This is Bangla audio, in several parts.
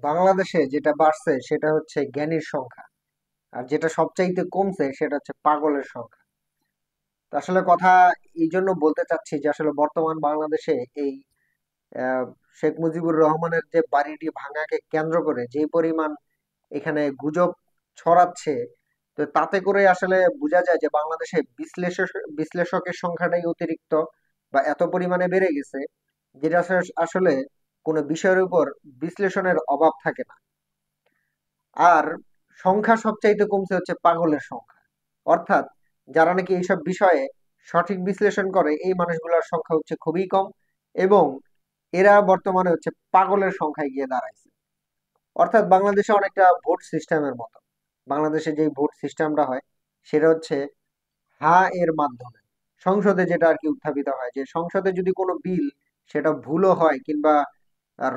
বাংলাদেশে যেটা বাড়ছে সেটা হচ্ছে জ্ঞানীর সংখ্যা। আর যেটা সবচাইতে কমছে সেটা হচ্ছে পাগলের সংখ্যা। তো আসলে কথা এই জন্য বলতে চাচ্ছি যে আসলে বর্তমান বাংলাদেশে এই আহ, শেখ মুজিবুর রহমানের যে বাড়িটি ভাঙাকে কেন্দ্র করে যে পরিমাণ এখানে গুজব ছড়াচ্ছে, তো তাতে করে আসলে বোঝা যায় যে বাংলাদেশে বিশ্লেষকের সংখ্যাটাই অতিরিক্ত বা এত পরিমাণে বেড়ে গেছে, যেটা আসলে কোনো বিষয়ের উপর বিশ্লেষণের অভাব থাকে না। আর সংখ্যা সবচাইতে কমছে হচ্ছে পাগলের সংখ্যা। অর্থাৎ যারা নাকি এইসব বিষয়ে সঠিক বিশ্লেষণ করে এই মানুষগুলোর সংখ্যা হচ্ছে খুবই কম, এবং এরা বর্তমানে হচ্ছে পাগলের সংখ্যায় গিয়ে দাঁড়াইছে। অর্থাৎ বাংলাদেশে অনেকটা ভোট সিস্টেমের মতো। বাংলাদেশে যে ভোট সিস্টেমটা হয় সেটা হচ্ছে হা এর মাধ্যমে সংসদে যেটা আর কি উত্থাপিত হয়, যে সংসদে যদি কোনো বিল সেটা ভুলও হয় কিংবা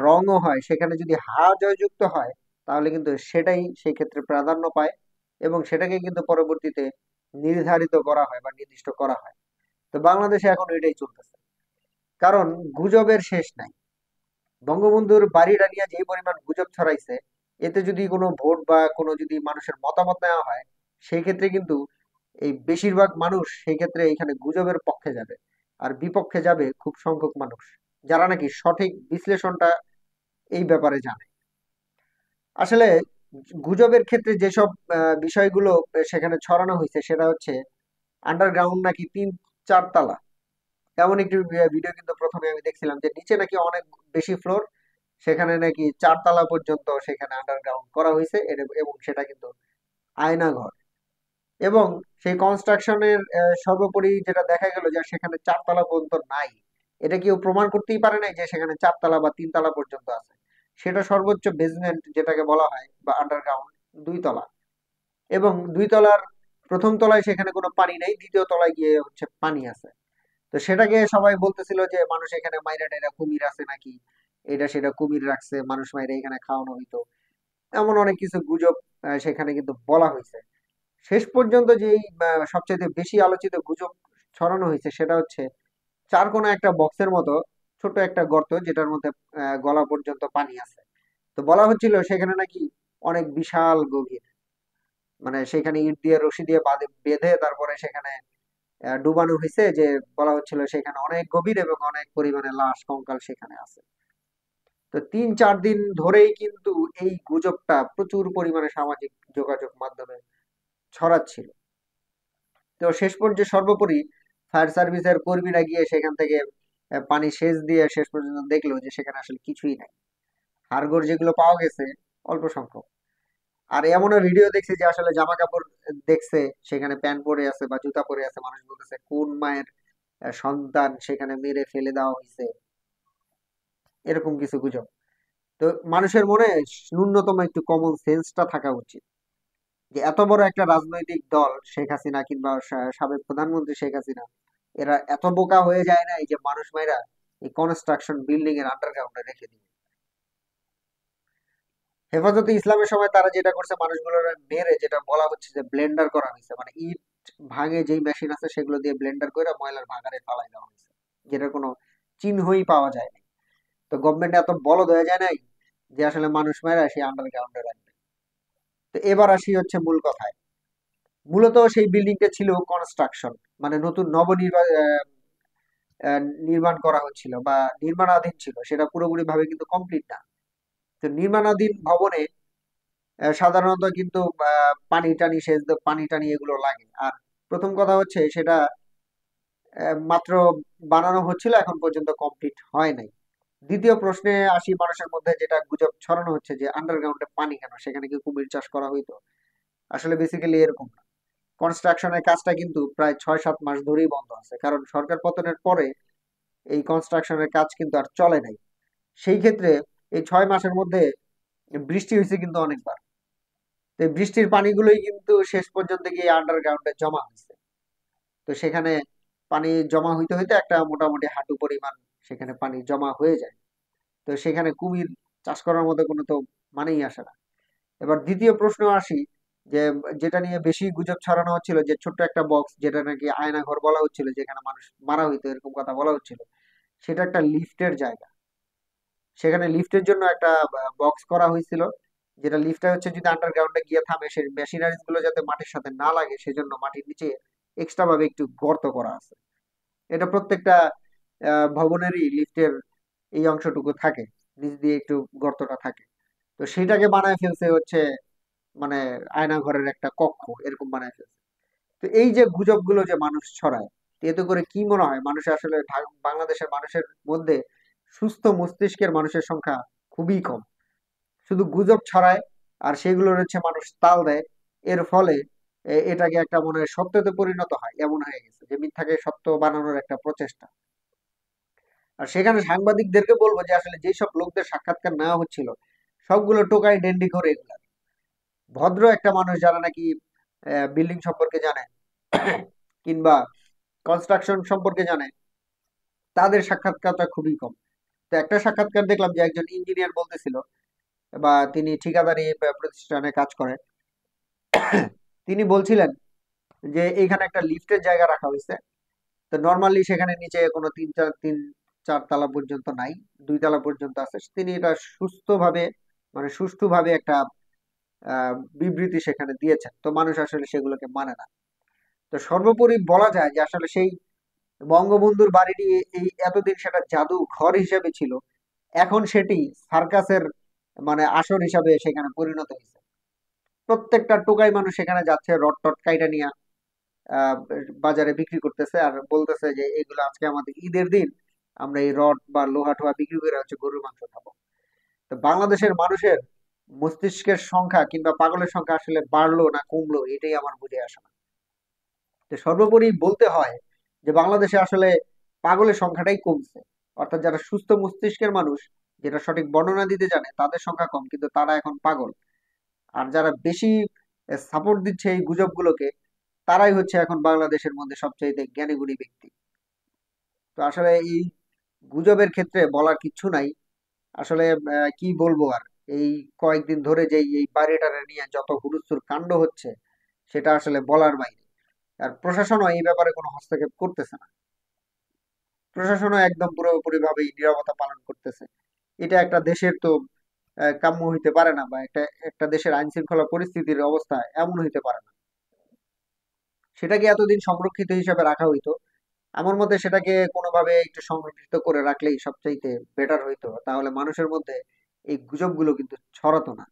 রঙও হয়, সেখানে যদি হা জয়যুক্ত হয় তাহলে কিন্তু সেটাই সেই ক্ষেত্রে প্রাধান্য পায়, এবং সেটাকে কিন্তু পরবর্তীতে নির্ধারিত করা হয় বা নির্দিষ্ট করা হয়। তো বাংলাদেশে এখন এটাই চলতেছে, কারণ গুজবের শেষ নাই। বঙ্গবন্ধুর বাড়িটা নিয়ে যে পরিমাণ গুজব ছড়াইছে, এতে যদি কোনো ভোট বা কোনো যদি মানুষের মতামত নেওয়া হয়, সেই ক্ষেত্রে কিন্তু এই বেশিরভাগ মানুষ সেই ক্ষেত্রে এখানে গুজবের পক্ষে যাবে, আর বিপক্ষে যাবে খুব সংখ্যক মানুষ যারা নাকি সঠিক বিশ্লেষণটা এই ব্যাপারে জানে। আসলে গুজবের ক্ষেত্রে যেসব বিষয়গুলো সেখানে ছড়ানো হয়েছে সেটা হচ্ছে আন্ডারগ্রাউন্ড নাকি 3-4 তলা। এমন একটি ভিডিও কিন্তু প্রথমে আমি দেখছিলাম যে নিচে নাকি অনেক বেশি ফ্লোর, সেখানে নাকি 4 তলা পর্যন্ত সেখানে আন্ডারগ্রাউন্ড করা হয়েছে, এবং সেটা কিন্তু আয়না ঘর। এবং সেই কনস্ট্রাকশনের সর্বোপরি যেটা দেখা গেল যে সেখানে 4 তলা পর্যন্ত নাই। এটা কেউ প্রমাণ করতেই পারে নাই যে সেখানে 4 তলা বা 3 তলা পর্যন্ত আছে। সেটা সর্বোচ্চ বেসমেন্ট যেটাকে বলা হয় বা আন্ডারগ্রাউন্ড 2 তলা। এবং 2 তলার প্রথম তলায় সেখানে কোনো পানি নেই, দ্বিতীয় তলায় গিয়ে হচ্ছে পানি আছে। তো সেটাকে সবাই বলতেছিল যে মানুষ এখানে মাইরা টাইরা কুমির আছে নাকি, এটা সেটা কুমির রাখছে মানুষ মাইরা এখানে খাওয়ানো হইতো। এমন অনেক কিছু গুজব সেখানে কিন্তু বলা হয়েছে। শেষ পর্যন্ত যেই সবচেয়ে বেশি আলোচিত গুজব ছড়ানো হয়েছে সেটা হচ্ছে চার কোনা একটা বক্সের মতো ছোট একটা গর্ত, যেটার মধ্যে গলা পর্যন্ত পানি আছে। তো বলা হচ্ছিল সেখানে নাকি অনেক বিশাল গভীর, মানে সেখানে ইট দিয়ে রশি দিয়ে বেঁধে তারপরে সেখানে ডুবানো হয়েছে, যে বলা হচ্ছিল সেখানে অনেক গভীর এবং অনেক পরিমাণে লাশ কঙ্কাল সেখানে আছে। তো 3-4 দিন ধরেই কিন্তু এই গুজবটা প্রচুর পরিমাণে সামাজিক যোগাযোগ মাধ্যমে ছড়াচ্ছিল। তো শেষ পর্যন্ত সর্বোপরি ফায়ার সার্ভিসের কর্মীরা গিয়ে সেখান থেকে পানি সেচ দিয়ে শেষ পর্যন্ত দেখলো যে সেখানে আসলে কিছুই নাই। হাড়গোড় যেগুলো পাওয়া গেছে অল্প সংখ্যক। আর এমনও ভিডিও দেখছি যে আসলে জামা কাপড় দেখছে সেখানে প্যান্ট পরে আছে বা জুতা পরে আছে, মানুষ বলতেছে কোন মায়ের সন্তান সেখানে মেরে ফেলে দেওয়া হয়েছে, এরকম কিছু গুজব। তো মানুষের মনে ন্যূনতম একটু কমন সেন্সটা থাকা উচিত, যে এত বড় একটা রাজনৈতিক দল শেখ হাসিনা কিংবা সাবেক প্রধানমন্ত্রী শেখ হাসিনা, এরা এত বোকা হয়ে যায় না এই যে মানুষ মাইরা এই কনস্ট্রাকশন বিল্ডিং এর আন্ডারগ্রাউন্ডে রেখে দিবে। হেফাজতে ইসলামের সময় তারা যেটা করছে, মানুষগুলোর মেরে, যেটা বলা হচ্ছে যে ব্লেন্ডার করা হয়েছে, মানে ইট ভাঙে যেই মেশিন আছে সেগুলো দিয়ে ব্লেন্ডার করে ময়লার ভাগাড়ে ফালাই দেওয়া হয়েছে, যেটার কোনো চিহ্নই পাওয়া যায় না। তো গভর্নমেন্ট এত বলদ হয়ে যায় নাই যে আসলে মানুষ মেরা সেই আন্ডারগ্রাউন্ডে রাখবে। তো এবার আসি হচ্ছে মূল কথায়। মূলত সেই বিল্ডিংটা ছিল কনস্ট্রাকশন, মানে নতুন নির্মাণ করা হচ্ছিল বা নির্মাণাধীন ছিল, সেটা পুরোপুরি ভাবে কিন্তু কমপ্লিট না। তো নির্মাণাধীন ভবনে সাধারণত কিন্তু পানি টানি এগুলো লাগে। আর প্রথম কথা হচ্ছে সেটা মাত্র বানানো হচ্ছিল, এখন পর্যন্ত কমপ্লিট হয় নাই। দ্বিতীয় প্রশ্নে আসি, মানুষের মধ্যে যেটা গুজব ছড়ানো হচ্ছে যে আন্ডারগ্রাউন্ডে পানি কেন, সেখানে কি কুমির চাষ করা হইতো? আসলে বেসিক্যালি এরকম না। কনস্ট্রাকশনের কাজটা কিন্তু প্রায় 6-7 মাস ধরেই বন্ধ আছে, কারণ সরকার পতনের পরে এই কনস্ট্রাকশনের কাজ কিন্তু আর চলে নাই। সেই ক্ষেত্রে এই 6 মাসের মধ্যে বৃষ্টি হয়েছে কিন্তু অনেকবার। তো এই বৃষ্টির পানিগুলোই কিন্তু শেষ পর্যন্ত গিয়ে আন্ডারগ্রাউন্ডে জমা হয়েছে। তো সেখানে পানি জমা হইতে হইতে একটা মোটামুটি হাঁটু পরিমাণ সেখানে পানি জমা হয়ে যায়। তো সেখানে কুমির চাষ করার মতো কোনো তো মানেই আসে না। এবার দ্বিতীয় প্রশ্ন আসি, যে যেটা নিয়ে বেশি গুজব ছড়ানো হচ্ছিল, যে ছোট্ট একটা বক্স যেটা নাকি আয়না ঘর বলা হচ্ছিল, যেখানে মানুষ মারা হইতো এরকম কথা বলা হচ্ছিল, সেটা একটা লিফটের জায়গা। সেখানে লিফটের জন্য একটা বক্স করা হয়েছিল, যেটা লিফটে হচ্ছে যদি আন্ডারগ্রাউন্ডে গিয়ে থামে, সেই মেশিনারিজ গুলো যাতে মাটির সাথে না লাগে সেজন্য মাটির নিচে এক্সট্রা ভাবে একটু গর্ত করা আছে। এটা প্রত্যেকটা ভবনেরই লিফটের এই অংশটুকু থাকে, নিচ দিয়ে একটু গর্তটা থাকে। তো সেটাকে বানায় ফেলছে হচ্ছে মানে আয়না ঘরের একটা কক্ষ এরকম বানায় ফেলছে। তো এই যে গুজবগুলো যে মানুষ ছড়ায়, এতে করে কি মনে হয় মানুষের আসলে বাংলাদেশের মানুষের মধ্যে সুস্থ মস্তিষ্কের মানুষের সংখ্যা খুবই কম। শুধু গুজব ছড়ায় আর সেগুলোর হচ্ছে মানুষ তাল দেয়। এর ফলে এটাকে একটা মনে হয় সত্যতে পরিণত হয়, এমন হয়ে গেছে যে মিথ্যাকে সত্য বানানোর একটা প্রচেষ্টা। আর সেখানে সাংবাদিকদেরকে বলবো যে আসলে যেসব লোকদের সাক্ষাৎকার নেওয়া হচ্ছিল সবগুলো টোকাই ডেন্ডি করে এগুলা। ভদ্র একটা মানুষ যারা নাকি বিল্ডিং সম্পর্কে জানে কিংবা কনস্ট্রাকশন সম্পর্কে জানে, তাদের সাক্ষাৎকারটা খুবই কম। তো একটা সাক্ষাৎকার দেখলাম যে একজন ইঞ্জিনিয়ার বলতেছিল, বা তিনি ঠিকাদারি প্রতিষ্ঠানে কাজ করেন, তিনি বলছিলেন যে এইখানে একটা লিফটের জায়গা রাখা হয়েছে। তো নর্মালি সেখানে নিচে কোনো তিন চার তালা পর্যন্ত নাই, 2 তলা পর্যন্ত আছে। তিনি এটা সুস্থভাবে মানে সুষ্ঠুভাবে একটা বিবৃতি সেখানে দিয়েছেন। তো মানুষ আসলে সেগুলোকে মানে না। তো সর্বোপরি বলা যায় যে আসলে সেই বঙ্গবন্ধুর বাড়িটি এই এতদিন সেটা জাদু ঘর হিসেবে ছিল, এখন সেটি সার্কাসের মানে আসর হিসাবে সেখানে পরিণত হয়েছে। প্রত্যেকটা টোকাই মানুষ সেখানে যাচ্ছে রড টট কাইটা নিয়ে আহ, বাজারে বিক্রি করতেছে আর বলতেছে যে এগুলো আজকে আমাদের ঈদের দিন, আমরা এই রড বা লোহা টোহা বিক্রি করে হচ্ছে গরুর মাংস খাবো। তো বাংলাদেশের মানুষের মস্তিষ্কের সংখ্যা কিংবা পাগলের সংখ্যা আসলে বাড়লো না কমলো, এটাই আমার বুঝে আসে না। তো সর্বোপরি বলতে হয় যে বাংলাদেশে আসলে পাগলের সংখ্যাটাই কমছে। অর্থাৎ যারা সুস্থ মস্তিষ্কের মানুষ, যেটা সঠিক বর্ণনা দিতে জানে, তাদের সংখ্যা কম, কিন্তু তারা এখন পাগল। আর যারা বেশি সাপোর্ট দিচ্ছে এই গুজবগুলোকে, তারাই হচ্ছে এখন বাংলাদেশের মধ্যে সবচাইতে জ্ঞানীগুণী ব্যক্তি। তো আসলে এই গুজবের ক্ষেত্রে বলার কিচ্ছু নাই। আসলে কি বলবো আর, এই কয়েকদিন ধরে যে এই বাড়িটারে নিয়ে যত হুলস্থুল কাণ্ড হচ্ছে, সেটা আসলে বলার বাইরে। আর প্রশাসনও এই ব্যাপারে কোনো হস্তক্ষেপ করতেছে না। প্রশাসনও একদম পুরোপুরি ভাবেই নীরবতা পালন করতেছে। এটা একটা দেশের তো কাম্য হইতে পারে না, বা একটা একটা দেশের আইন শৃঙ্খলা পরিস্থিতির অবস্থা এমন হইতে পারে না। সেটাকে এতদিন সংরক্ষিত হিসাবে রাখা হইতো। আমার মতে সেটাকে কোনোভাবে একটু সংরক্ষিত করে রাখলেই সবচাইতে বেটার হইতো, তাহলে মানুষের মধ্যে এই গুজবগুলো কিন্তু ছড়াতো না।